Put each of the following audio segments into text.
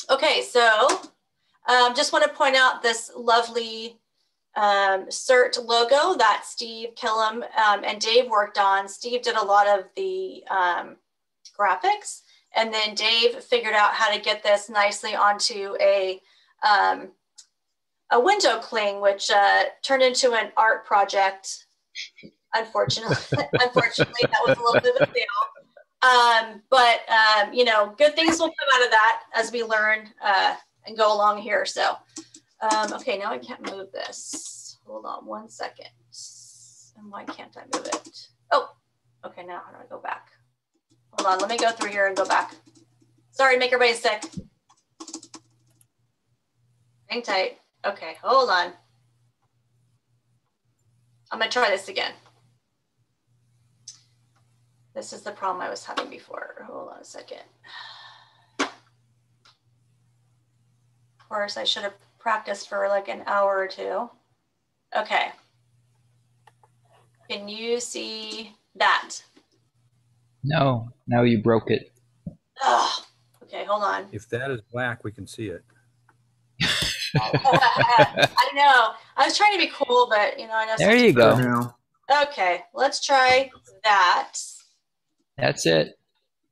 Okay, so just want to point out this lovely CERT logo that Steve Killam and Dave worked on. Steve did a lot of the graphics, and then Dave figured out how to get this nicely onto a window cling, which turned into an art project. Unfortunately, that was a little bit of a fail. But you know, good things will come out of that as we learn and go along here. So, okay, now I can't move this. Hold on one second. And why can't I move it? Oh, okay, now how do I go back? Hold on, let me go through here and go back. Sorry to make everybody sick. Hang tight. Okay, hold on. I'm gonna try this again. This is the problem I was having before. Hold on a second. Of course, I should have practiced for like an hour or two. Okay. Can you see that? No, now you broke it. Oh, okay, hold on. If that is black, we can see it. I know. I was trying to be cool, but you know, I know. There you go. Okay, let's try that. That's it.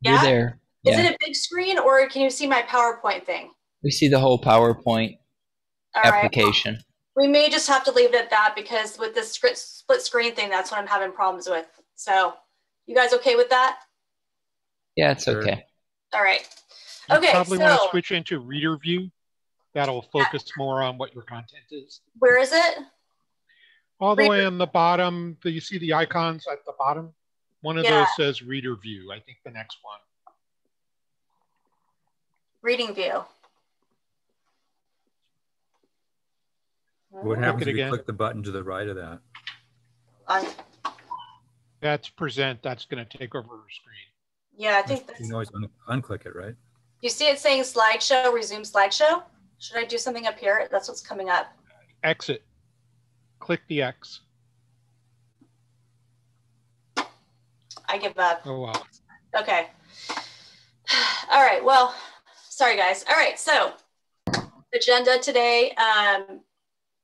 Yeah? You're there. Is it a big screen, or can you see my PowerPoint thing? We see the whole PowerPoint application. Right. Well, we may just have to leave it at that, because with this split screen thing, that's what I'm having problems with. So you guys okay with that? Yeah, it's okay. All right. You probably want to switch into reader view. That'll focus more on what your content is. Where is it? All the way on the bottom. Do you see the icons at the bottom? One of those says reader view. I think the next one. Reading view. What happens if you click the button to the right of that? That's present. That's going to take over our screen. Yeah, I think that's... You can always unclick it, right? You see it saying slideshow, resume slideshow? Should I do something up here? That's what's coming up. Exit. Click the X. I give up. Oh, wow. Okay. All right. Well, sorry, guys. All right. So agenda today.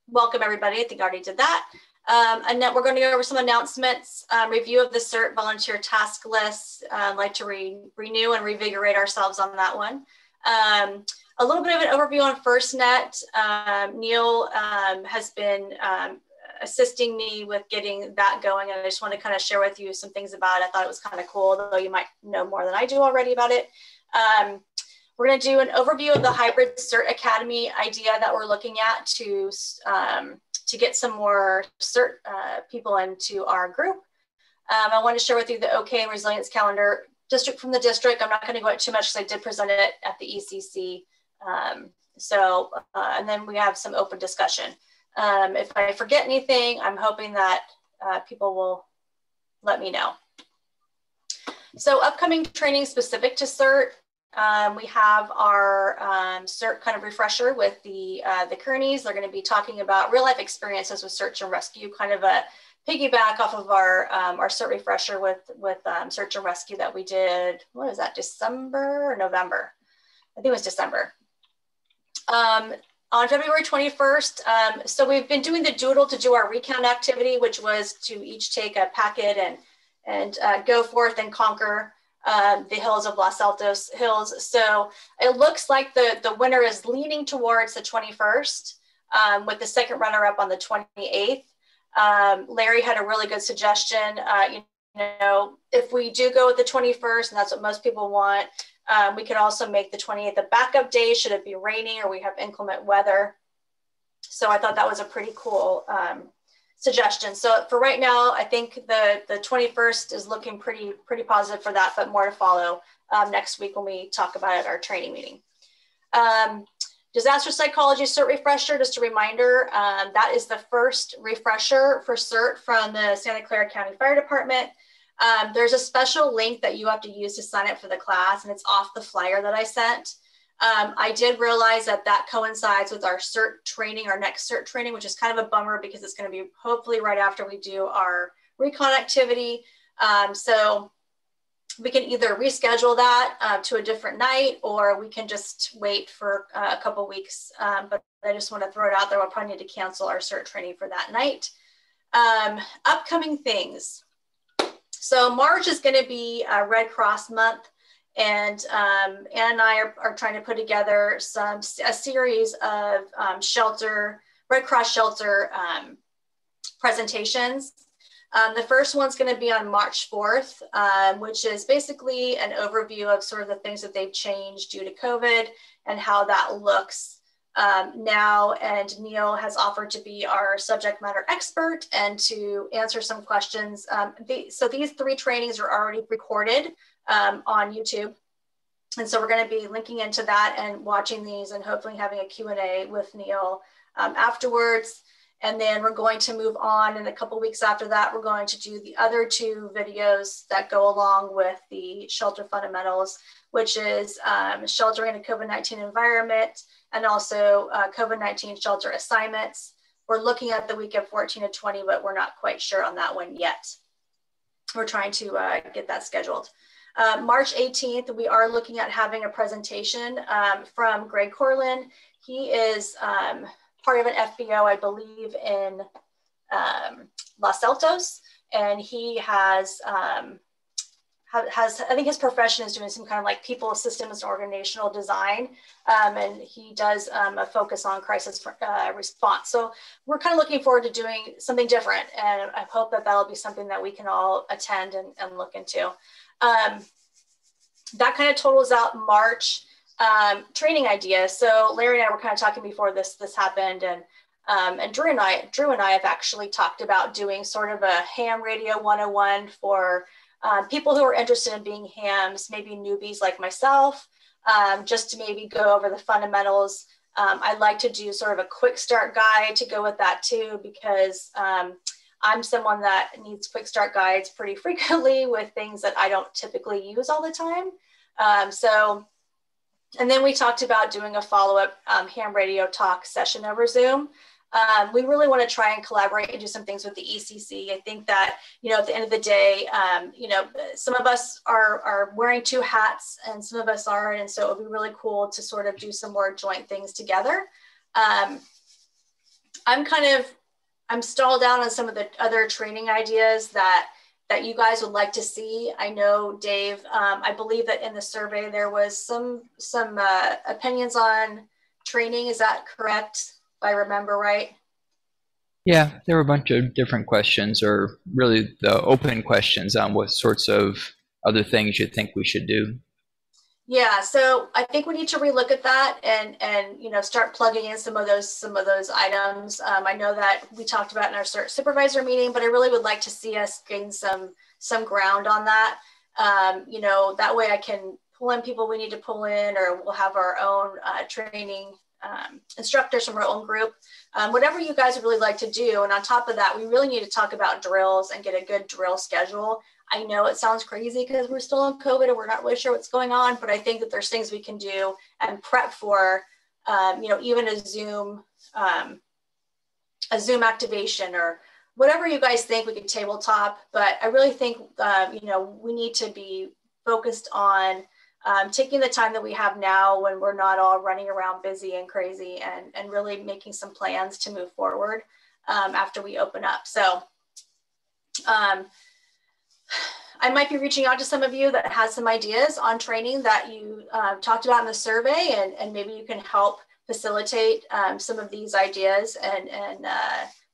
Welcome, everybody. I think I already did that. And then we're going to go over some announcements, review of the CERT volunteer task list. I'd like to renew and revigorate ourselves on that one. A little bit of an overview on FirstNet. Neil has been assisting me with getting that going, and I just want to kind of share with you some things about it. I thought it was kind of cool, though you might know more than I do already about it. We're going to do an overview of the hybrid CERT Academy idea that we're looking at to get some more CERT people into our group. I want to share with you the OK and resilience calendar district from the district. I'm not going to go into too much because I did present it at the ECC. And then we have some open discussion. If I forget anything, I'm hoping that people will let me know. So upcoming training specific to CERT, we have our CERT kind of refresher with the Kearneys. They're going to be talking about real life experiences with search and rescue, kind of a piggyback off of our CERT refresher with search and rescue that we did. What is that, December or November? I think it was December. On February 21st, so we've been doing the doodle to do our recount activity, which was to each take a packet and go forth and conquer the hills of Los Altos Hills. So it looks like the winner is leaning towards the 21st, with the second runner-up on the 28th. Larry had a really good suggestion. You know, if we do go with the 21st, and that's what most people want, we could also make the 28th a backup day should it be raining or we have inclement weather. So I thought that was a pretty cool suggestion. So for right now, I think the 21st is looking pretty positive for that, but more to follow next week when we talk about it at our training meeting. Disaster psychology CERT refresher, just a reminder, that is the first refresher for CERT from the Santa Clara County Fire Department. There's a special link that you have to use to sign up for the class, and it's off the flyer that I sent. I did realize that coincides with our CERT training, our next CERT training, which is kind of a bummer because it's going to be hopefully right after we do our recon activity. So we can either reschedule that to a different night, or we can just wait for a couple weeks. But I just want to throw it out there. We'll probably need to cancel our CERT training for that night. Upcoming things. So March is going to be Red Cross month. And Ann and I are trying to put together a series of Red Cross shelter presentations. The first one's going to be on March 4th, which is basically an overview of sort of the things that they've changed due to COVID and how that looks now. And Neil has offered to be our subject matter expert and to answer some questions. So these 3 trainings are already recorded on YouTube. And so we're going to be linking into that and watching these and hopefully having a Q&A with Neil afterwards. And then we're going to move on, and a couple weeks after that, we're going to do the other 2 videos that go along with the shelter fundamentals, which is sheltering in a COVID-19 environment and also COVID-19 shelter assignments. We're looking at the week of 14 to 20, but we're not quite sure on that one yet. We're trying to get that scheduled. March 18th, we are looking at having a presentation from Greg Corlin. He is part of an FBO, I believe, in Los Altos, and he has, I think his profession is doing some kind of like people systems and organizational design, and he does a focus on crisis response. So we're kind of looking forward to doing something different, and I hope that that'll be something that we can all attend and look into. That kind of totals out March. Training ideas. So Larry and I were kind of talking before this happened, and Drew and I have actually talked about doing sort of a ham radio 101 for people who are interested in being hams, maybe newbies like myself, just to maybe go over the fundamentals. I'd like to do sort of a quick start guide to go with that too, because I'm someone that needs quick start guides pretty frequently with things that I don't typically use all the time. And then we talked about doing a follow-up ham radio talk session over Zoom. We really want to try and collaborate and do some things with the ECC. I think that, at the end of the day, some of us are wearing 2 hats and some of us aren't. And so it would be really cool to sort of do some more joint things together. I'm stalled out on some of the other training ideas that you guys would like to see. I know, Dave, I believe that in the survey there was some opinions on training. Is that correct, if I remember right? Yeah, there were a bunch of different questions, or really the open questions on what sorts of other things you think we should do. Yeah, so I think we need to relook at that and start plugging in some of those items. I know that we talked about in our supervisor meeting, but I really would like to see us gain some ground on that. That way I can pull in people we need to pull in, or we'll have our own training instructors from our own group. Whatever you guys would really like to do. And on top of that, we really need to talk about drills and get a good drill schedule. I know it sounds crazy because we're still on COVID and we're not really sure what's going on, but I think that there's things we can do and prep for, even a Zoom activation or whatever you guys think we could tabletop. But I really think, we need to be focused on taking the time that we have now when we're not all running around busy and crazy, and really making some plans to move forward after we open up. So, I might be reaching out to some of you that has some ideas on training that you talked about in the survey, and maybe you can help facilitate some of these ideas and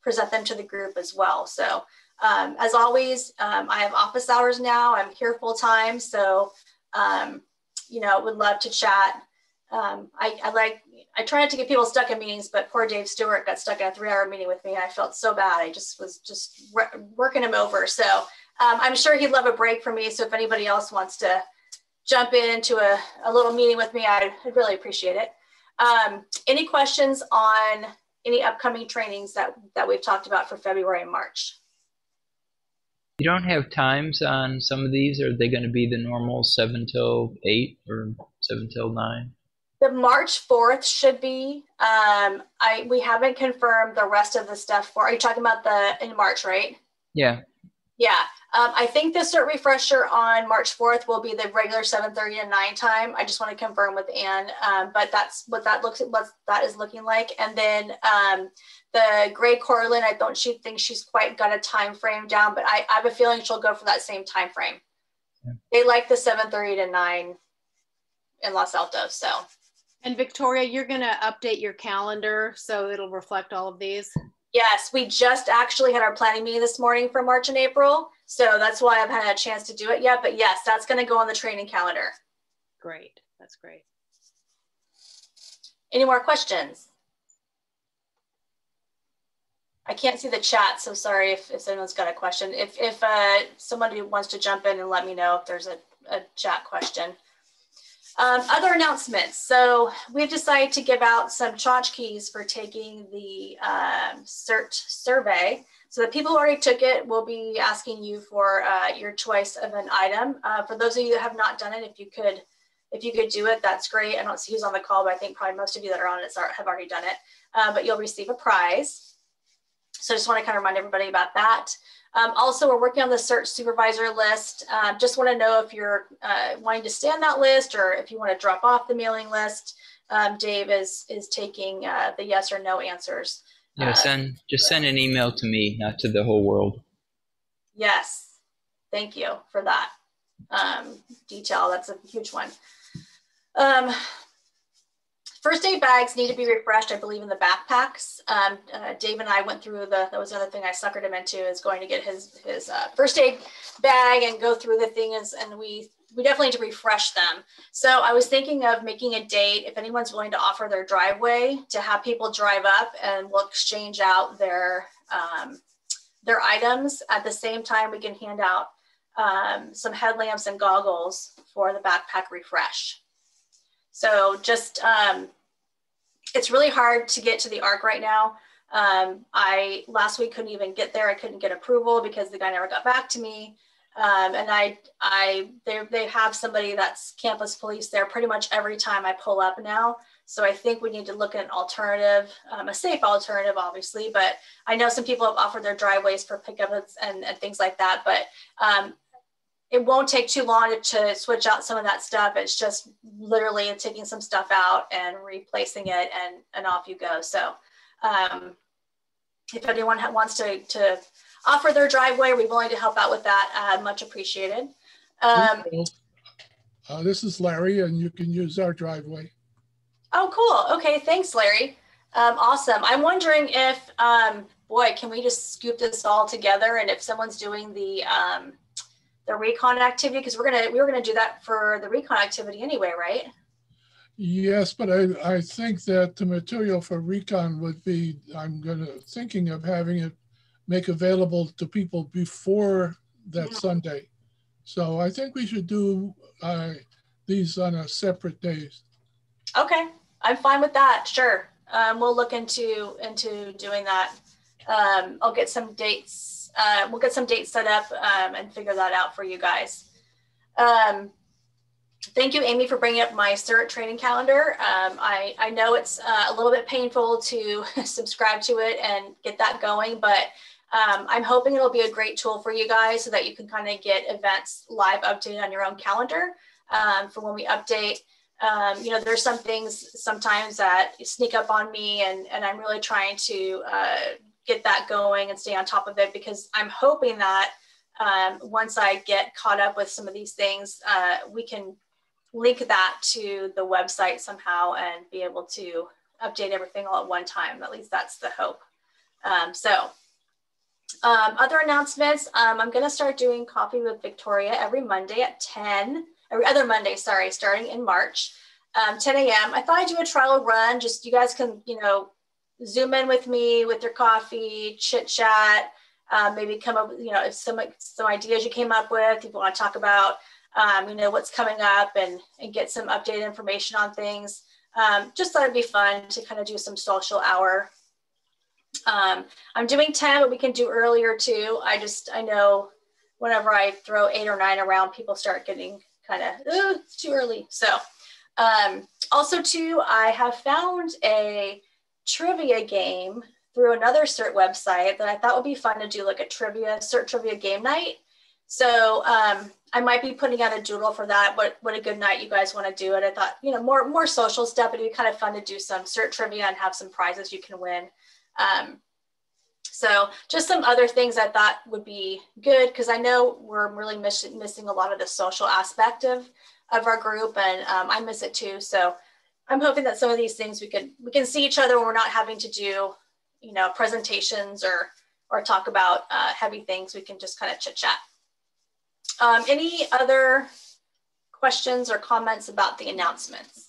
present them to the group as well. So as always, I have office hours now. I'm here full time. So, would love to chat. I try not to get people stuck in meetings, but poor Dave Stewart got stuck in a 3-hour meeting with me. And I felt so bad. I was working him over. So I'm sure he'd love a break from me. So if anybody else wants to jump into a little meeting with me, I'd really appreciate it. Any questions on any upcoming trainings that we've talked about for February and March? You don't have times on some of these? Are they going to be the normal 7 till 8 or 7 till 9? The March 4th should be. We haven't confirmed the rest of the stuff for. Are you talking about in March, right? Yeah. Yeah. I think the cert refresher on March 4th will be the regular 7:30 to 9 time. I just want to confirm with Ann, but that's what that is looking like. And then the Gray Corlin, I don't think she's quite got a time frame down, but I have a feeling she'll go for that same time frame. Yeah. They like the 7:30 to 9 in Los Altos. So. And Victoria, you're going to update your calendar so it'll reflect all of these? Yes, we just actually had our planning meeting this morning for March and April. So that's why I haven't had a chance to do it yet. But yes, that's going to go on the training calendar. Great. That's great. Any more questions? I can't see the chat, so sorry if anyone's got a question. If somebody wants to jump in and let me know if there's a chat question. Other announcements. So we've decided to give out some tchotchkes for taking the CERT survey. So the people who already took it will be asking you for your choice of an item. For those of you that have not done it, if you could do it, that's great. I don't see who's on the call, but I think probably most of you that are on it have already done it. But you'll receive a prize. So I just want to kind of remind everybody about that. Also, we're working on the CERT supervisor list. Just want to know if you're wanting to stay on that list or if you want to drop off the mailing list. Dave is taking the yes or no answers. Yeah, just send an email to me, not to the whole world. Yes, thank you for that detail. That's a huge one. First aid bags need to be refreshed, I believe, in the backpacks. Dave and I went through that was another thing I suckered him into, is going to get his first aid bag and go through the things, and we definitely need to refresh them. So I was thinking of making a date, if anyone's willing to offer their driveway, to have people drive up and we'll exchange out their items. At the same time, we can hand out some headlamps and goggles for the backpack refresh. So just, it's really hard to get to the ARC right now. I last week couldn't even get there. I couldn't get approval because the guy never got back to me. And they have somebody that's campus police there pretty much every time I pull up now. So I think we need to look at an alternative, a safe alternative, obviously, but I know some people have offered their driveways for pickups and things like that, but it won't take too long to switch out some of that stuff. It's just literally taking some stuff out and replacing it, and off you go. So if anyone wants to offer their driveway, we're willing to help out with that. Much appreciated. This is Larry, and you can use our driveway. Oh, cool. Okay, thanks, Larry. Awesome. I'm wondering if, boy, can we just scoop this all together? And if someone's doing the recon activity, because we were gonna do that for the recon activity anyway, right? Yes, but I think that the material for recon would be, thinking of having it make available to people before that Sunday. So I think we should do these on a separate days. Okay, I'm fine with that. Sure, we'll look into doing that. I'll get some dates. We'll get some dates set up and figure that out for you guys. Thank you, Amy, for bringing up my CERT training calendar. I know it's a little bit painful to subscribe to it and get that going, but I'm hoping it'll be a great tool for you guys so that you can kind of get events live updated on your own calendar for when we update. You know, there's some things sometimes that sneak up on me, and I'm really trying to get that going and stay on top of it, because I'm hoping that once I get caught up with some of these things, we can link that to the website somehow and be able to update everything all at one time. At least that's the hope. Other announcements, I'm going to start doing Coffee with Victoria every Monday at 10, every other Monday, sorry, starting in March, 10 a.m. I thought I'd do a trial run, just you guys can, you know, Zoom in with me with your coffee, chit chat, maybe come up with, you know, some ideas you came up with, if you want to talk about, you know, what's coming up and get some updated information on things. Just thought it'd be fun to kind of do some social hour. I'm doing 10, but we can do earlier too. I know whenever I throw 8 or 9 around, people start getting kind of, it's too early. So also too, I have found a trivia game through another CERT website that I thought would be fun to do, like a CERT trivia game night. So I might be putting out a doodle for that. What a good night you guys want to do it. I thought, you know, more social stuff. It'd be kind of fun to do some cert trivia and have some prizes you can win. So just some other things I thought would be good, because I know we're really missing a lot of the social aspect of our group, and I miss it too. So I'm hoping that some of these things we can see each other when we're not having to do, you know, presentations or talk about heavy things. We can just kind of chit chat. Any other questions or comments about the announcements?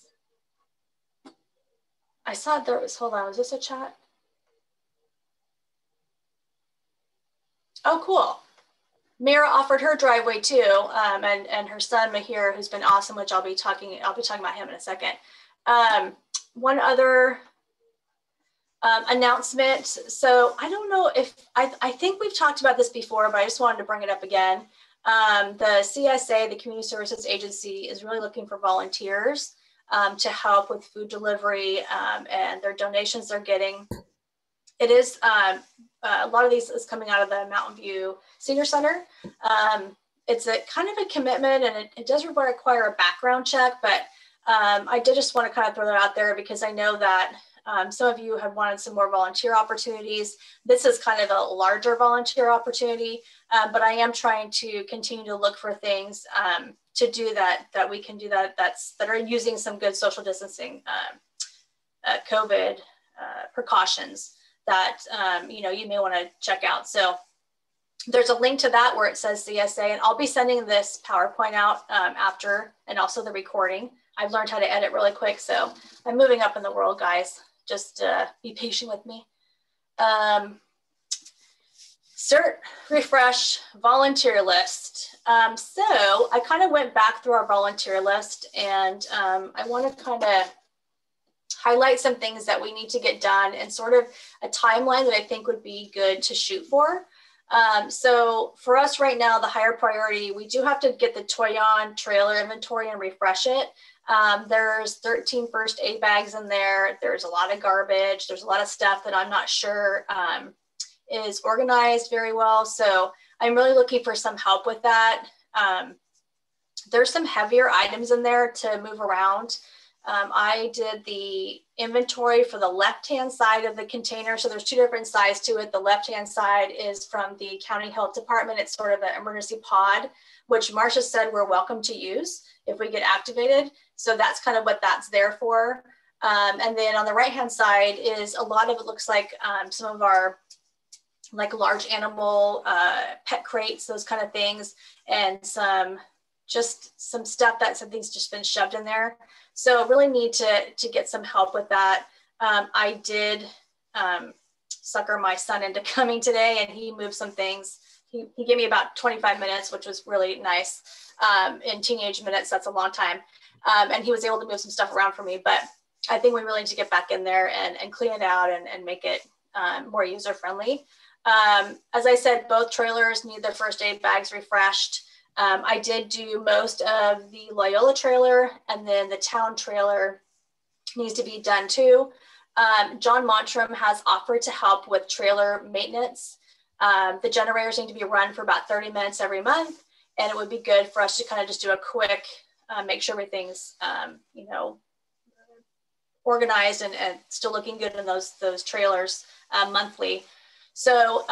I saw there was, hold on, was this a chat? Oh, cool. Mira offered her driveway too, and her son Mahir, who's been awesome, which I'll be talking about him in a second. One other announcement. So I don't know if I think we've talked about this before, but I just wanted to bring it up again. The CSA, the Community Services Agency, is really looking for volunteers to help with food delivery and their donations they're getting. It is a lot of these is coming out of the Mountain View Senior Center. It's a kind of a commitment, and it does require a background check, but I did just want to kind of throw that out there because I know that some of you have wanted some more volunteer opportunities. This is kind of a larger volunteer opportunity, but I am trying to continue to look for things to do that we can do that are using some good social distancing COVID precautions that you know, you may want to check out. So there's a link to that where it says CSA, and I'll be sending this PowerPoint out after, and also the recording. I've learned how to edit really quick, so I'm moving up in the world, guys. Just be patient with me. Cert refresh volunteer list. So I kind of went back through our volunteer list, and I want to kind of highlight some things that we need to get done and sort of a timeline that I think would be good to shoot for. So for us right now, the higher priority, we do have to get the Toyon trailer inventory and refresh it. There's 13 first aid bags in there. There's a lot of garbage. There's a lot of stuff that I'm not sure is organized very well. So I'm really looking for some help with that. There's some heavier items in there to move around. I did the inventory for the left-hand side of the container. So there's two different sides to it. The left-hand side is from the county health department. It's sort of an emergency pod, which Marcia said we're welcome to use if we get activated. So that's kind of what that's there for. And then on the right-hand side is a lot of it looks like some of our like large animal pet crates, those kind of things, and just some stuff that something's just been shoved in there. So really need to get some help with that. I did sucker my son into coming today, and he moved some things. He gave me about 25 minutes, which was really nice. In teenage minutes, that's a long time. And he was able to move some stuff around for me, but I think we really need to get back in there and clean it out and make it more user-friendly. As I said, both trailers need their first aid bags refreshed. I did do most of the Loyola trailer, and then the town trailer needs to be done too. John Montrum has offered to help with trailer maintenance. The generators need to be run for about 30 minutes every month, and it would be good for us to kind of just do a quick, make sure everything's, you know, organized and still looking good in those trailers monthly. So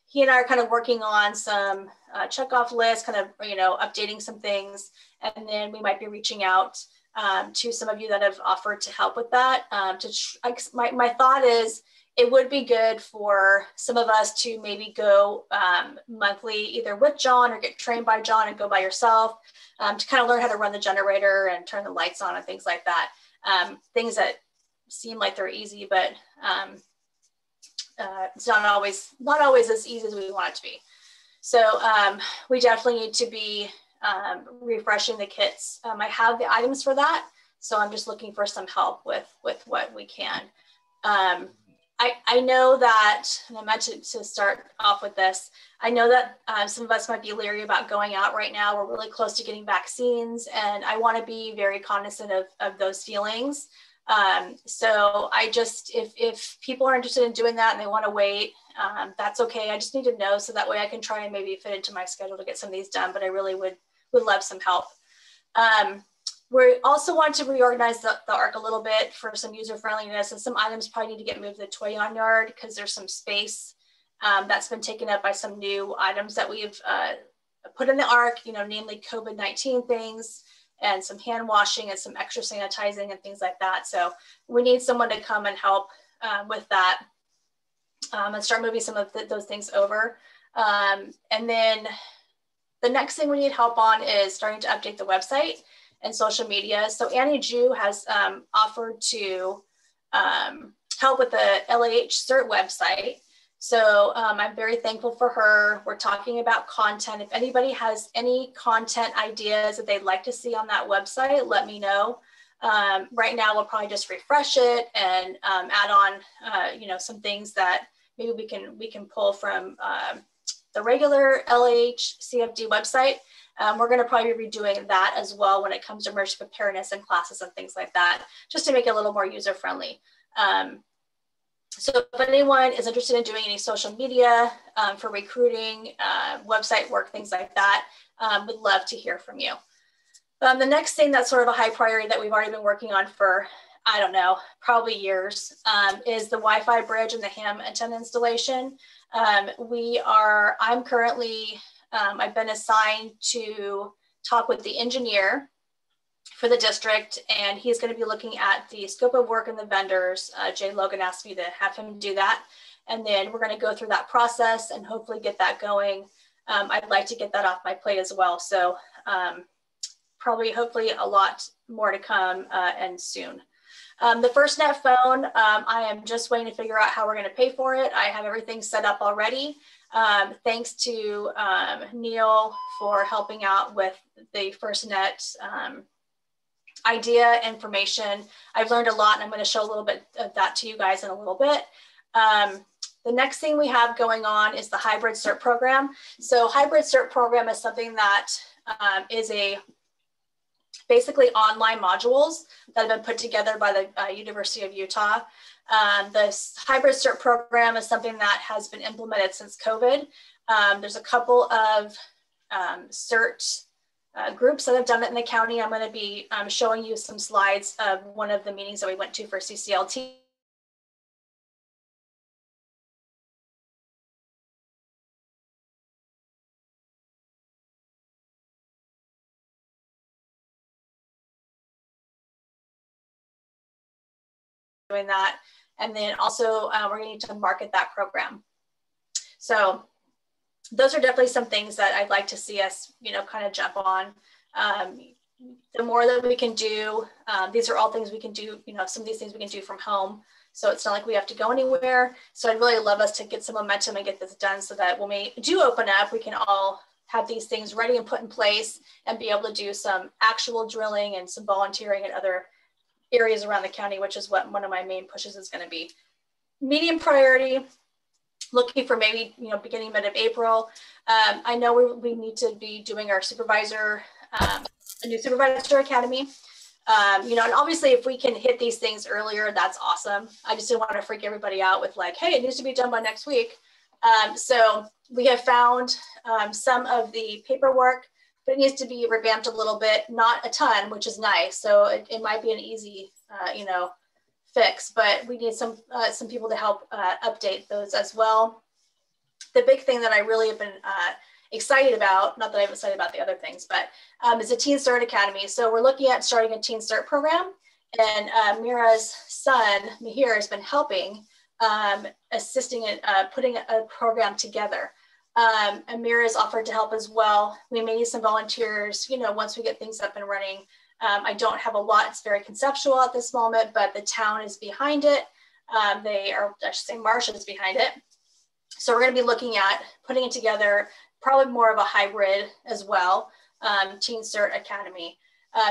he and I are kind of working on some checkoff lists, kind of, you know, updating some things. And then we might be reaching out to some of you that have offered to help with that. My thought is it would be good for some of us to maybe go monthly, either with John or get trained by John and go by yourself to kind of learn how to run the generator and turn the lights on and things like that. Things that seem like they're easy, but it's not always as easy as we want it to be. So we definitely need to be refreshing the kits. I have the items for that, so I'm just looking for some help with what we can. I know that, and I meant to start off with this, I know that some of us might be leery about going out right now. We're really close to getting vaccines, and I want to be very cognizant of those feelings. So I just, if people are interested in doing that and they want to wait, that's okay. I just need to know so that way I can try and maybe fit into my schedule to get some of these done, but I really would love some help. We also want to reorganize the ARC a little bit for some user friendliness, and some items probably need to get moved to the toy yard because there's some space that's been taken up by some new items that we've put in the ARC, you know, namely COVID-19 things and some hand washing and some extra sanitizing and things like that. So we need someone to come and help with that and start moving some of those things over. And then the next thing we need help on is starting to update the website and social media. So Annie Ju has offered to help with the LAH Cert website. So I'm very thankful for her. We're talking about content. If anybody has any content ideas that they'd like to see on that website, let me know. Right now, we'll probably just refresh it and add on, you know, some things that maybe we can pull from the regular LAH CFD website. We're going to probably be redoing that as well when it comes to emergency preparedness and classes and things like that, just to make it a little more user friendly. So if anyone is interested in doing any social media for recruiting, website work, things like that, would love to hear from you. The next thing that's sort of a high priority that we've already been working on for, I don't know, probably years, is the Wi-Fi bridge and the ham antenna installation. I'm currently, I've been assigned to talk with the engineer for the district, and he's going to be looking at the scope of work and the vendors. Jay Logan asked me to have him do that. And then we're going to go through that process and hopefully get that going. I'd like to get that off my plate as well. So probably, hopefully a lot more to come and soon. The FirstNet phone, I am just waiting to figure out how we're going to pay for it. I have everything set up already. Thanks to Neil for helping out with the FirstNet idea information. I've learned a lot, and I'm going to show a little bit of that to you guys in a little bit. The next thing we have going on is the hybrid cert program. So hybrid cert program is something that is basically online modules that have been put together by the University of Utah. The hybrid cert program is something that has been implemented since COVID. There's a couple of cert groups that have done it in the county. I'm going to be showing you some slides of one of the meetings that we went to for CCLT. Doing that, and then also we're going to need to market that program. So those are definitely some things that I'd like to see us, you know, kind of jump on. The more that we can do, these are all things we can do, you know, some of these things we can do from home. So it's not like we have to go anywhere. So I'd really love us to get some momentum and get this done so that when we do open up, we can all have these things ready and put in place and be able to do some actual drilling and some volunteering in other areas around the county, which is what one of my main pushes is going to be. Medium priority, looking for maybe, you know, beginning mid of April. I know we need to be doing our supervisor, a new supervisor academy. You know, and obviously if we can hit these things earlier, that's awesome. I just didn't want to freak everybody out with like, hey, it needs to be done by next week. So we have found some of the paperwork, but it needs to be revamped a little bit, not a ton, which is nice. So it might be an easy, you know, fix, but we need some people to help update those as well. The big thing that I really have been excited about, not that I'm excited about the other things, but is a Teen Cert Academy. So we're looking at starting a Teen Cert program, and Mira's son, Mihir, has been helping, assisting in putting a program together. And Mira's offered to help as well. We may need some volunteers, you know, once we get things up and running. I don't have a lot, it's very conceptual at this moment, but the town is behind it. I should say Marcia is behind it. So we're going to be looking at putting it together, probably more of a hybrid as well, Teen Cert Academy.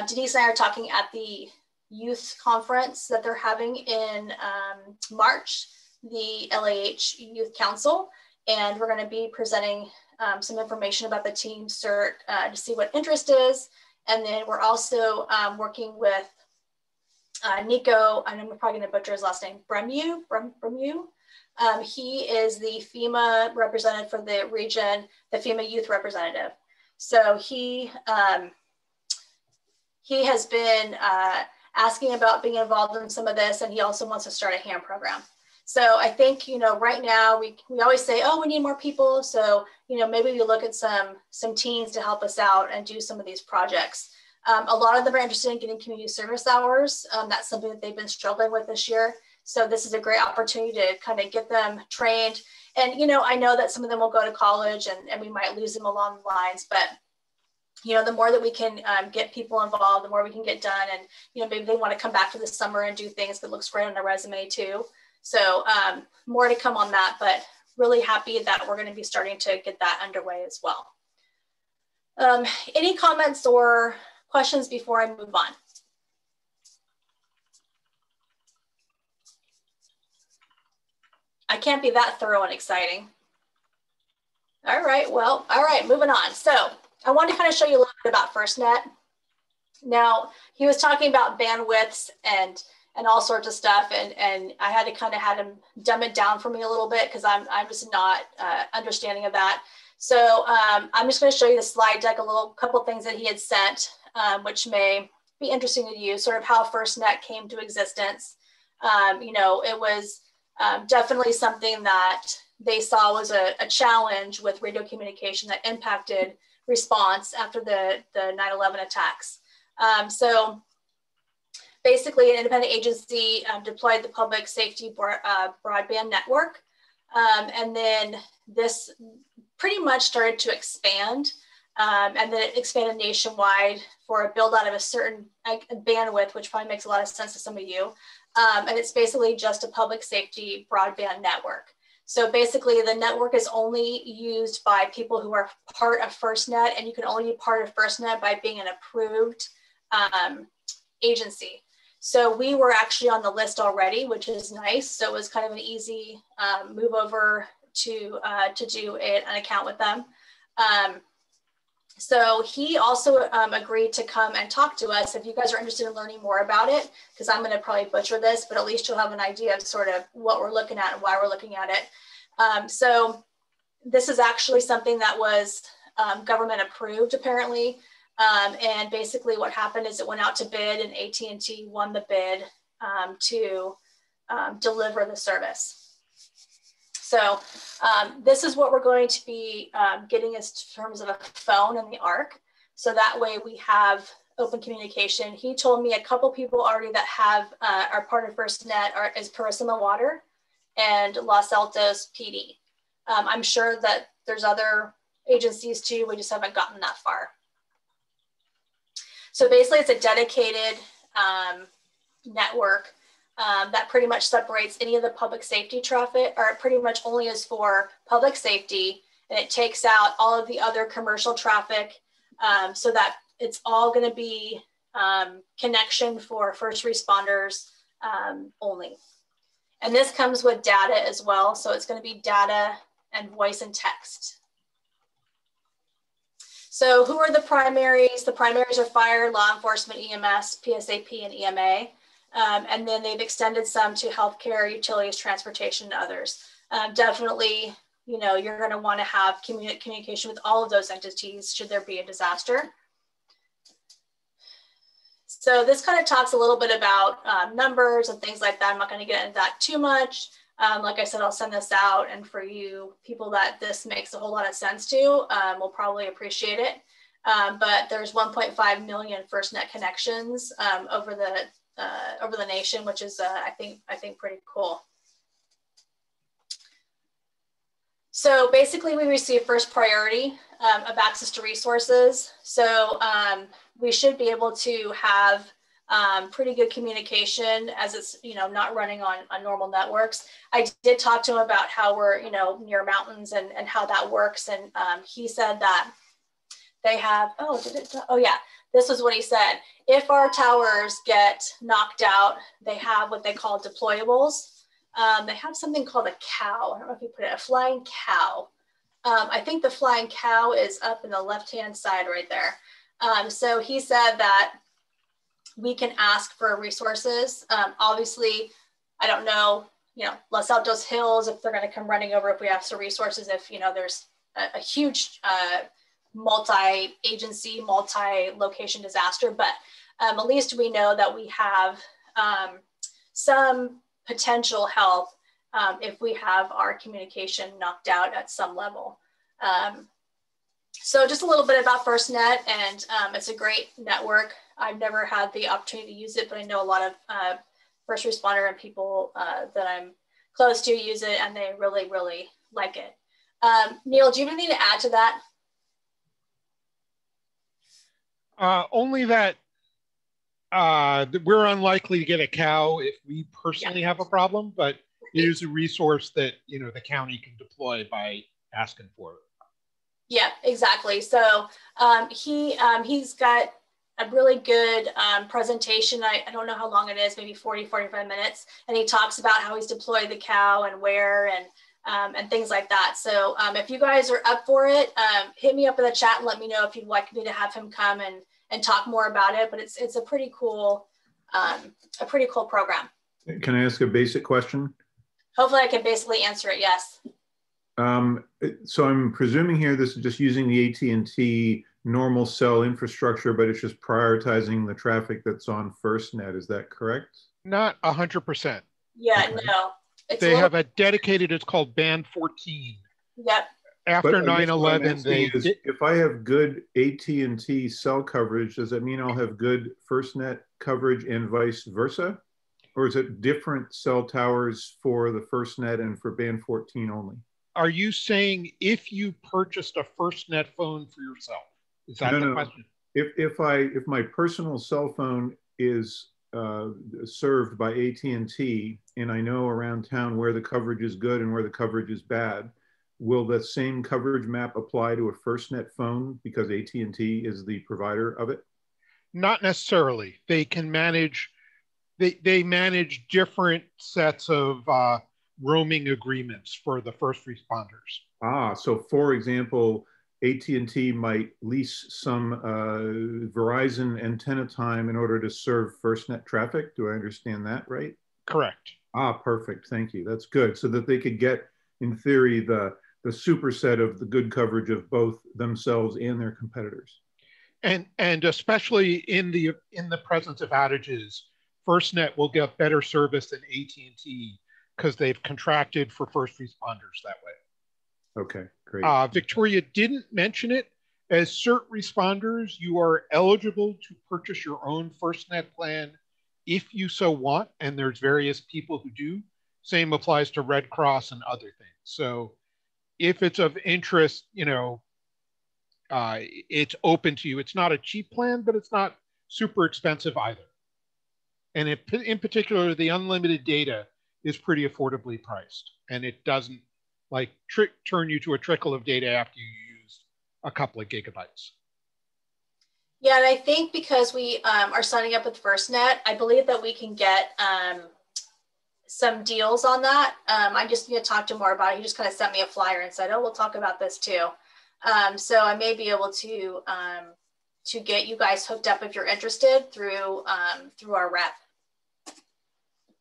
Denise and I are talking at the youth conference that they're having in March, the LAH Youth Council, and we're going to be presenting some information about the Teen Cert to see what interest is. And then we're also working with Nico, and I'm probably going to butcher his last name, Bremu. He is the FEMA representative for the region, the FEMA youth representative. So he has been asking about being involved in some of this, and he also wants to start a ham program. So I think, you know, right now we always say, oh, we need more people. So, you know, maybe we look at some teens to help us out and do some of these projects. A lot of them are interested in getting community service hours. That's something that they've been struggling with this year. So this is a great opportunity to kind of get them trained. And, you know, I know that some of them will go to college and we might lose them along the lines, but, you know, the more that we can get people involved, the more we can get done. And, you know, maybe they want to come back for the summer and do things that looks great on their resume too. So more to come on that, but really happy that we're going to be starting to get that underway as well. Any comments or questions before I move on? I can't be that thorough and exciting. All right, well, all right, moving on. So I wanted to kind of show you a little bit about FirstNet. Now, he was talking about bandwidths and all sorts of stuff, and I had to kind of have him dumb it down for me a little bit because I'm just not understanding of that. So I'm just going to show you the slide deck, a couple things that he had sent, which may be interesting to you, sort of how FirstNet came to existence. You know, it was definitely something that they saw was a challenge with radio communication that impacted response after the 9/11 attacks. So basically, an independent agency deployed the public safety broadband network. And then this pretty much started to expand. And then it expanded nationwide for a build out of a certain bandwidth, which probably makes a lot of sense to some of you. And it's basically just a public safety broadband network. So basically the network is only used by people who are part of FirstNet, and you can only be part of FirstNet by being an approved agency. So we were actually on the list already, which is nice. So it was kind of an easy move over to do an account with them. So he also agreed to come and talk to us if you guys are interested in learning more about it, because I'm going to probably butcher this, but at least you'll have an idea of sort of what we're looking at and why we're looking at it. So this is actually something that was government approved apparently. And basically what happened is it went out to bid and AT&T won the bid to deliver the service. So this is what we're going to be getting in terms of a phone and the ARC. So that way we have open communication. He told me a couple people already that have are part of FirstNet is Purissima Water and Los Altos PD. I'm sure that there's other agencies too. We just haven't gotten that far. So basically it's a dedicated network that pretty much separates any of the public safety traffic, or it pretty much only is for public safety, and it takes out all of the other commercial traffic so that it's all going to be connection for first responders only. And this comes with data as well. So it's going to be data and voice and text. So who are the primaries? The primaries are fire, law enforcement, EMS, PSAP, and EMA. And then they've extended some to healthcare, utilities, transportation, and others. Definitely, you know, you're going to want to have communication with all of those entities should there be a disaster. So this kind of talks a little bit about numbers and things like that. I'm not going to get into that too much. Like I said, I'll send this out, and for you people that this makes a whole lot of sense to, will probably appreciate it. But there's 1.5 million FirstNet connections over the nation, which is I think pretty cool. So basically, we receive first priority of access to resources. So we should be able to have pretty good communication as it's, you know, not running on normal networks. I did talk to him about how we're, you know, near mountains and how that works. And he said that they have, oh yeah, this is what he said. If our towers get knocked out, they have what they call deployables. They have something called a cow. I don't know if you put it, a flying cow. I think the flying cow is up in the left-hand side right there. So he said that we can ask for resources. Obviously, I don't know, Los Altos Hills, if they're going to come running over, if we have some resources, if, there's a huge multi-agency, multi-location disaster, but at least we know that we have some potential help if we have our communication knocked out at some level. So just a little bit about FirstNet, and it's a great network. I've never had the opportunity to use it, but I know a lot of first responder and people that I'm close to use it, and they really, really like it. Neil, do you have anything to add to that? Only that we're unlikely to get a cow if we personally have a problem, but it is a resource that the county can deploy by asking for it. Yeah, exactly. So he's got a really good presentation. I don't know how long it is, maybe 40, 45 minutes. And he talks about how he's deployed the cow and where and things like that. So if you guys are up for it, hit me up in the chat and let me know if you'd like me to have him come and talk more about it. But it's a pretty cool program. Can I ask a basic question? Hopefully I can basically answer it, yes. So I'm presuming here this is just using the AT&T normal cell infrastructure, but it's just prioritizing the traffic that's on FirstNet. Is that correct? Not 100%. Yeah, Okay. no. They have a dedicated, it's called Band 14. Yep. After But I guess what I'm 9/11, asking is, if I have good AT&T cell coverage, does that mean I'll have good FirstNet coverage and vice versa? Or is it different cell towers for the FirstNet and for Band 14 only? Are you saying if you purchased a FirstNet phone for yourself? Is that the question? If my personal cell phone is served by AT&T and I know around town where the coverage is good and where the coverage is bad, will the same coverage map apply to a FirstNet phone because AT&T is the provider of it? Not necessarily. They can manage, they manage different sets of roaming agreements for the first responders. Ah, so for example, AT&T might lease some Verizon antenna time in order to serve FirstNet traffic. Do I understand that right? Correct. Ah, perfect. Thank you. That's good. So that they could get, in theory, the superset of the good coverage of both themselves and their competitors. And especially in the presence of outages, FirstNet will get better service than AT&T because they've contracted for first responders that way. Okay, great. Victoria didn't mention it. As CERT responders, you are eligible to purchase your own FirstNet plan if you so want, and there's various people who do. Same applies to Red Cross and other things. So if it's of interest, it's open to you. It's not a cheap plan, but it's not super expensive either. And in particular, the unlimited data is pretty affordably priced, and it doesn't turn you to a trickle of data after you use a couple of gigabytes. Yeah, and I think because we are signing up with FirstNet, I believe that we can get some deals on that. I just need to talk to him more about it. He just kind of sent me a flyer and said, "Oh, we'll talk about this too." So I may be able to get you guys hooked up if you're interested through our rep.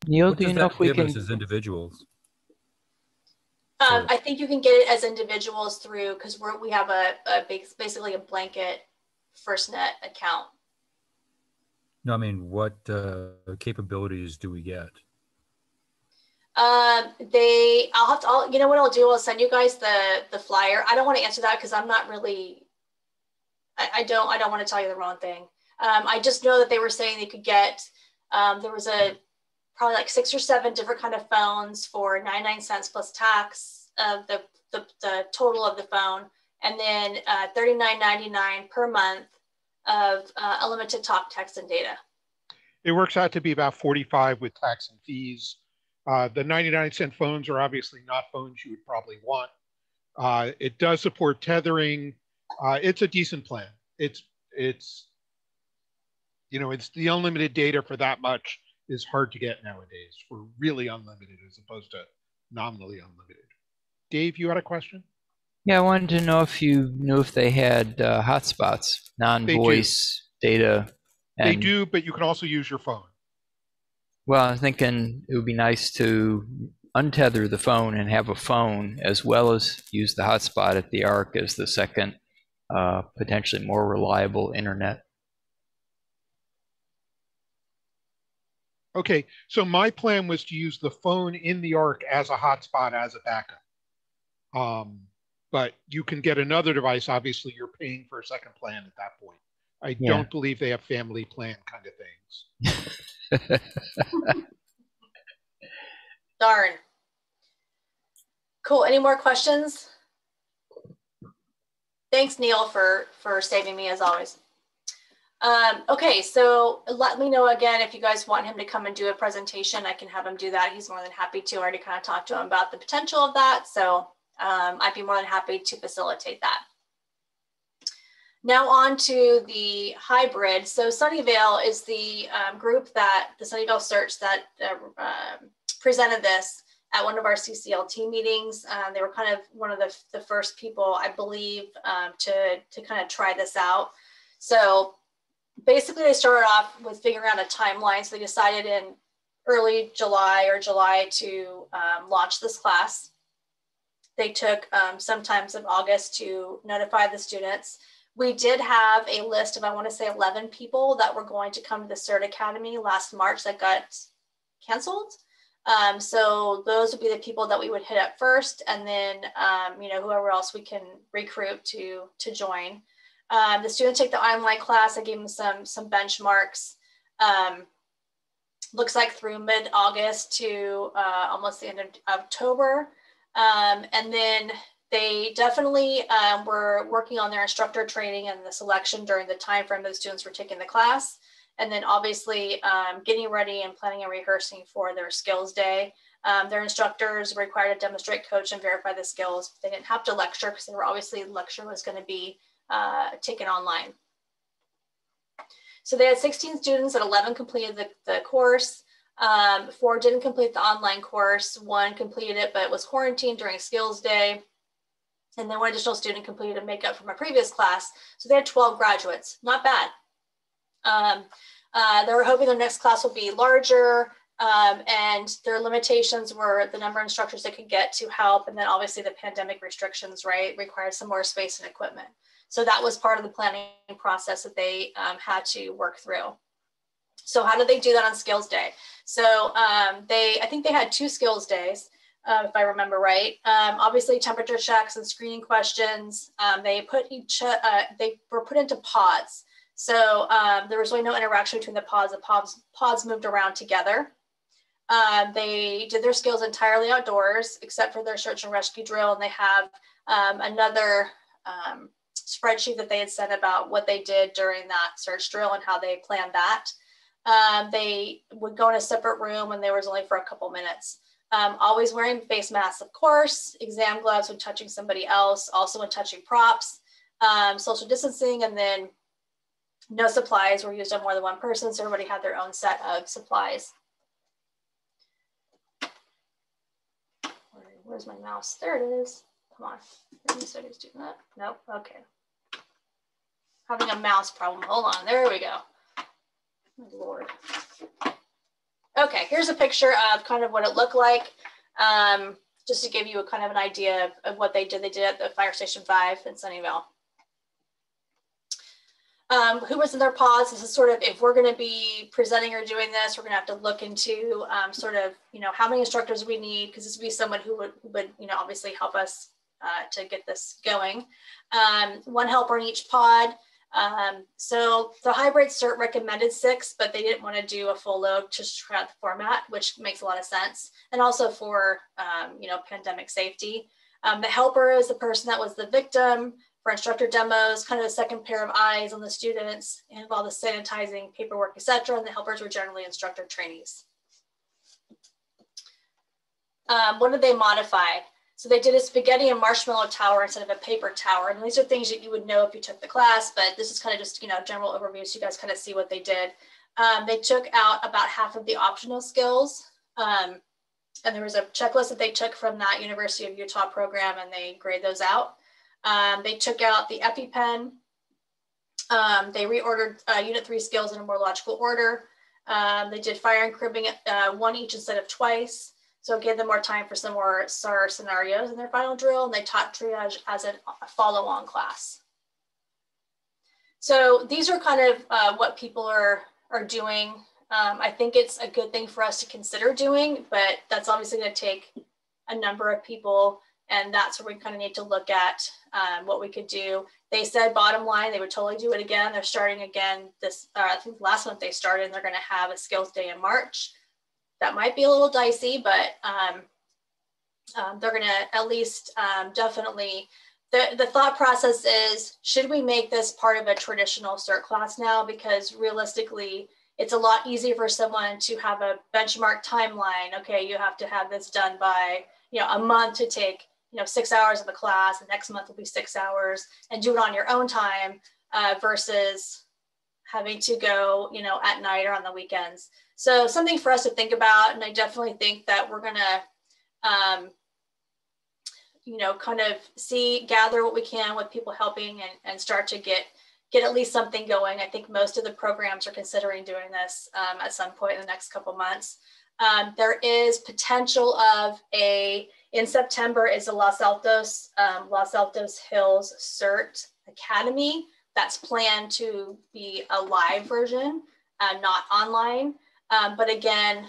Neil, What do you does know that if we give can? us as individuals? I think you can get it as individuals through, because we have basically a blanket FirstNet account. No, I mean, what capabilities do we get? You know what I'll do? I'll send you guys the flyer. I don't want to answer that because I'm not really, I don't want to tell you the wrong thing. I just know that they were saying they could get, there was probably like 6 or 7 different kind of phones for 99 cents plus tax of the total of the phone. And then $39.99 per month of unlimited talk, text, and data. It works out to be about 45 with tax and fees. The 99-cent phones are obviously not phones you would probably want. It does support tethering. It's a decent plan. It's the unlimited data for that much is hard to get nowadays for really unlimited as opposed to nominally unlimited. Dave, you had a question? Yeah, I wanted to know if you knew if they had hotspots, non-voice data And, they do, but you can also use your phone. well, I'm thinking it would be nice to untether the phone and have a phone as well as use the hotspot at the ARC as the second, potentially more reliable internet. Okay, so my plan was to use the phone in the ARC as a hotspot as a backup. But you can get another device. Obviously, you're paying for a second plan at that point. I don't believe they have family plan kind of things. Darn. Cool. Any more questions? Thanks, Neil, for saving me as always. Okay, so let me know again if you guys want him to come and do a presentation. I can have him do that. He's more than happy to. I already kind of talked to him about the potential of that. So I'd be more than happy to facilitate that. Now on to the hybrid. So Sunnyvale is the group that, the Sunnyvale Cert that presented this at one of our CCLT meetings. They were kind of one of the first people, I believe, to kind of try this out. So basically they started off with figuring out a timeline. So they decided in early July to launch this class. They took some times of August to notify the students. We did have a list of, I want to say 11 people that were going to come to the CERT Academy last March that got canceled. So those would be the people that we would hit up first, and then you know, whoever else we can recruit to join. The students take the online class. I gave them some benchmarks. Looks like through mid-August to almost the end of October. And then they definitely were working on their instructor training and the selection during the time frame that the students were taking the class. And then obviously getting ready and planning and rehearsing for their skills day. Their instructors were required to demonstrate, coach, and verify the skills. They didn't have to lecture because they were obviously, lecture was going to be taken online. So they had 16 students and 11 completed the course. 4 didn't complete the online course. 1 completed it, but was quarantined during skills day. And then 1 additional student completed a makeup from a previous class. So they had 12 graduates, not bad. They were hoping their next class will be larger, and their limitations were the number of instructors they could get to help. And then obviously the pandemic restrictions, right, required some more space and equipment. So that was part of the planning process that they had to work through. So how did they do that on skills day? So I think they had 2 skills days, if I remember right. Obviously temperature checks and screening questions. They were put into pods. So there was really no interaction between the pods. The pods moved around together. They did their skills entirely outdoors, except for their search and rescue drill. And they have another spreadsheet that they had sent about what they did during that search drill and how they planned that. They would go in a separate room and they was only for a couple minutes. Always wearing face masks, of course, exam gloves when touching somebody else, also when touching props, social distancing, and then no supplies were used on more than 1 person, so everybody had their own set of supplies. Where's my mouse? There it is. Come on. You said he was doing that. Nope. Okay. Having a mouse problem. Hold on. There we go. My Lord. Okay, here's a picture of kind of what it looked like, just to give you a kind of an idea of what they did. They did at the Fire Station 5 in Sunnyvale. Who was in their pods? This is sort of, if we're going to be presenting or doing this, we're going to have to look into sort of, you know, how many instructors we need, because this would be someone who would, you know, obviously help us to get this going. 1 helper in each pod. So the hybrid cert recommended 6, but they didn't want to do a full load to try out the format, which makes a lot of sense. And also for, you know, pandemic safety. The helper is the person that was the victim. For instructor demos, kind of a second pair of eyes on the students, and all the sanitizing, paperwork, etc. And the helpers were generally instructor trainees. What did they modify? So they did a spaghetti and marshmallow tower instead of a paper tower. And these are things that you would know if you took the class, but this is kind of just, you know, general overview so you guys kind of see what they did. They took out about half of the optional skills. And there was a checklist that they took from that University of Utah program, and they grade those out. They took out the EpiPen. They reordered Unit 3 skills in a more logical order. They did fire and cribbing one each instead of twice. So it gave them more time for some more SAR scenarios in their final drill, and they taught triage as a follow-on class. So these are kind of what people are doing. I think it's a good thing for us to consider doing, but that's obviously going to take a number of people, and that's where we kind of need to look at what we could do. They said bottom line, they would totally do it again. They're starting again this, I think last month they started, and they're going to have a skills day in March. That might be a little dicey, but they're going to at least definitely, the thought process is, should we make this part of a traditional CERT class now? Because realistically, it's a lot easier for someone to have a benchmark timeline. Okay, you have to have this done by, a month to take, 6 hours of the class, and next month will be 6 hours, and do it on your own time versus having to go, at night or on the weekends. So something for us to think about. And I definitely think that we're gonna, kind of gather what we can with people helping and start to get at least something going. I think most of the programs are considering doing this at some point in the next couple months. There is potential of in September is the Los Altos Hills CERT Academy. That's planned to be a live version, not online. But again,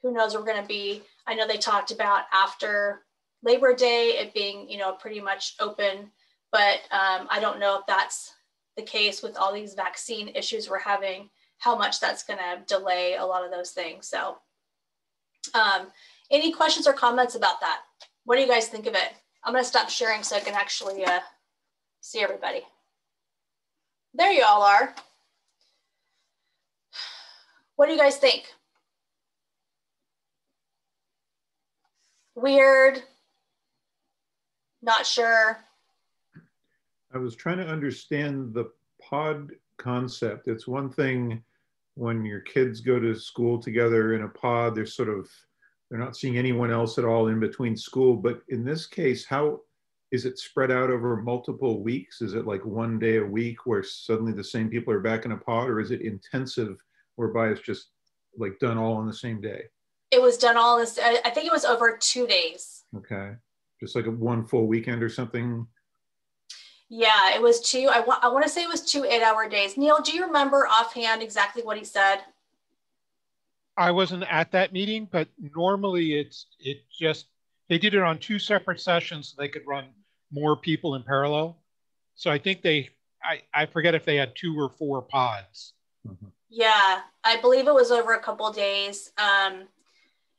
who knows where we're going to be. I know they talked about after Labor Day, it being, pretty much open, but I don't know if that's the case with all these vaccine issues we're having, how much that's going to delay a lot of those things. So any questions or comments about that? What do you guys think of it? I'm going to stop sharing so I can actually see everybody. There you all are. What do you guys think? Weird? Not sure? I was trying to understand the pod concept. It's one thing when your kids go to school together in a pod, they're not seeing anyone else at all in between school. But in this case, how is it spread out over multiple weeks? Is it like one day a week where suddenly the same people are back in a pod, or is it intensive whereby it's just like done all on the same day? It was done all this, I think it was over 2 days. Okay. Just like one full weekend or something? Yeah, it was 2. I want to say it was 2 8-hour days. Neil, do you remember offhand exactly what he said? I wasn't at that meeting, but normally they did it on 2 separate sessions so they could run more people in parallel. So I think I forget if they had 2 or 4 pods. Mm-hmm. Yeah, I believe it was over a couple of days.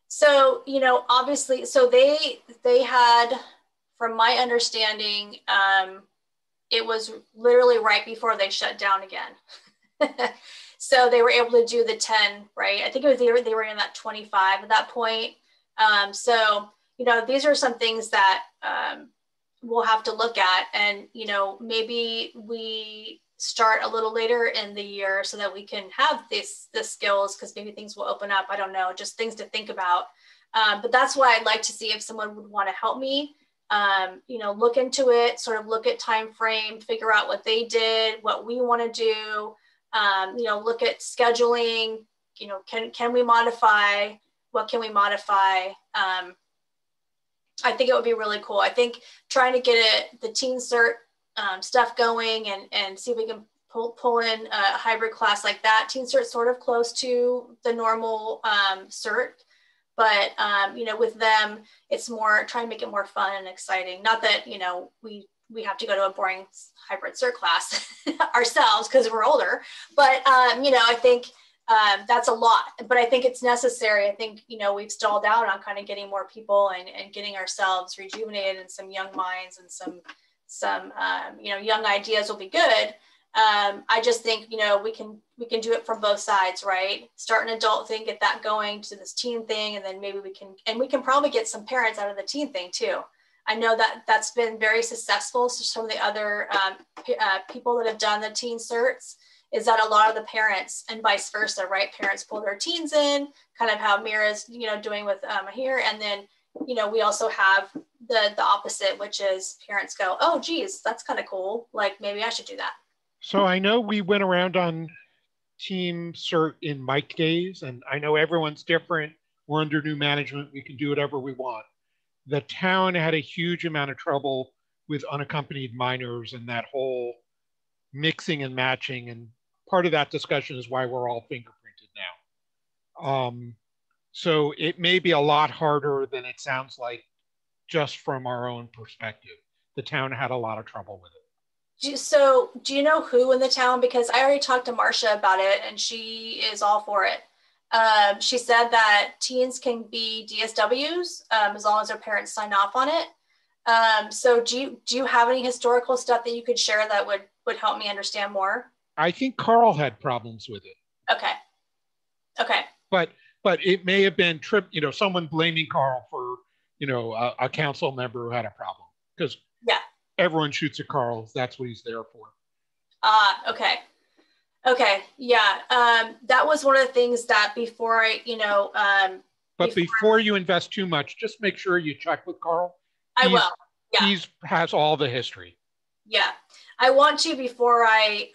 So, obviously, so they had, from my understanding, it was literally right before they shut down again. So they were able to do the 10, right? I think it was they were in that 25 at that point. So, these are some things that we'll have to look at, and, maybe we start a little later in the year so that we can have the skills, because maybe things will open up. I don't know, just things to think about. But that's why I'd like to see if someone would want to help me, look into it, sort of look at time frame, figure out what they did, what we want to do, look at scheduling, can we modify, what can we modify? I think it would be really cool. I think trying to get the teen cert stuff going and see if we can pull in a hybrid class like that. Teen cert's sort of close to the normal cert, but with them, it's more trying to make it more fun and exciting. Not that we have to go to a boring hybrid cert class ourselves because we're older, but I think that's a lot, but I think it's necessary. I think, we've stalled out on kind of getting more people and getting ourselves rejuvenated, and some young minds and some young ideas will be good. I just think, we can do it from both sides, right? Start an adult thing, get that going to this teen thing. And then maybe we can probably get some parents out of the teen thing too. I know that that's been very successful. So some of the other people that have done the teen certs is that a lot of the parents, and vice versa, right? Parents pull their teens in, kind of how Mira's, doing with here. And then, we also have the opposite, which is parents go, oh, geez, that's kind of cool. Like, maybe I should do that. So I know we went around on team cert in Mike days, and I know everyone's different. We're under new management. We can do whatever we want. The town had a huge amount of trouble with unaccompanied minors and that whole mixing and matching. And part of that discussion is why we're all fingerprinted now. So it may be a lot harder than it sounds like just from our own perspective. The town had a lot of trouble with it. So do you know who in the town? Because I already talked to Marcia about it and she is all for it. She said that teens can be DSWs as long as their parents sign off on it. So do you have any historical stuff that you could share that would help me understand more? I think Carl had problems with it. Okay. Okay. But it may have been someone blaming Carl for a council member who had a problem, because everyone shoots at Carl. That's what he's there for. Okay. Okay. Yeah. That was one of the things that before before you invest too much, just make sure you check with Carl. I will. Yeah. He has all the history. Yeah. I want to before I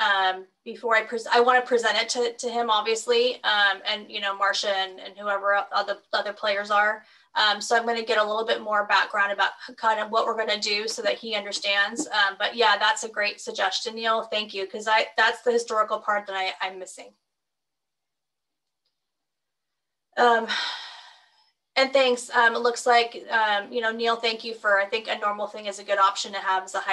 want to present it to him, obviously, and Marcia and whoever other players are. So I'm going to get a little bit more background about kind of what we're going to do so that he understands. But yeah, that's a great suggestion, Neil. Thank you, because that's the historical part that I'm missing. And thanks. It looks like Neil. Thank you for. I think a normal thing is a good option to have as a hybrid.